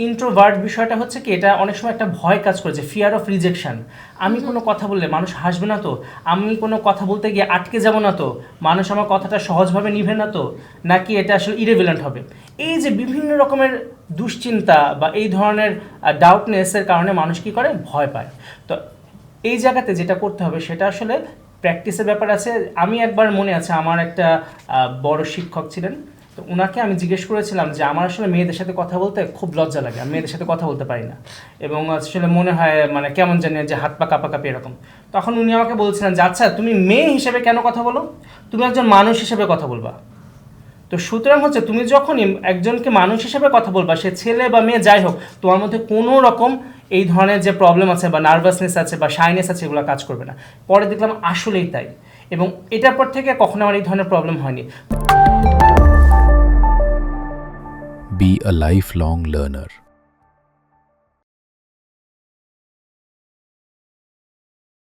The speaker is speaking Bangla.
ইন্ট্রোভার্ট বিষয়টা হচ্ছে কি, এটা অনেক সময় একটা ভয় কাজ করে, যে ফিয়ার অফ রিজেকশন। আমি কোনো কথা বললে মানুষ হাসবে না তো, আমি কোনো কথা বলতে গিয়ে আটকে যাব না তো, মানুষ আমার কথাটা সহজভাবে নিবে না তো, নাকি এটা আসলে ইরেভিলেন্ট হবে। এই যে বিভিন্ন রকমের দুশ্চিন্তা বা এই ধরনের ডাউটনেসের কারণে মানুষ কী করে, ভয় পায়। তো এই জায়গাতে যেটা করতে হবে সেটা আসলে প্র্যাকটিসের ব্যাপার আছে। আমি একবার মনে আছে, আমার একটা বড় শিক্ষক ছিলেন, তো ওনাকে আমি জিজ্ঞেস করেছিলাম যে আমার আসলে মেয়েদের সাথে কথা বলতে খুব লজ্জা লাগে, আমি মেয়েদের সাথে কথা বলতে পারি না, এবং আসলে মনে হয় মানে কেমন জানি যে হাত পা কাঁপাকাঁপি এরকম। তখন উনি আমাকে বলছিলেন যে আচ্ছা, তুমি মেয়ে হিসেবে কেন কথা বলো, তুমি একজন মানুষ হিসেবে কথা বলবা। তো সুতরাং হচ্ছে, তুমি যখনই একজনকে মানুষ হিসেবে কথা বলবা, সে ছেলে বা মেয়ে যাই হোক, তোমার মধ্যে কোনো রকম এই ধরনের যে প্রবলেম আছে বা নার্ভাসনেস আছে বা শাইনেস আছে, এগুলো কাজ করবে না। পরে দেখলাম আসলেই তাই, এবং এটার পর থেকে কখনো আমার এই ধরনের প্রবলেম হয়নি। Be a lifelong learner.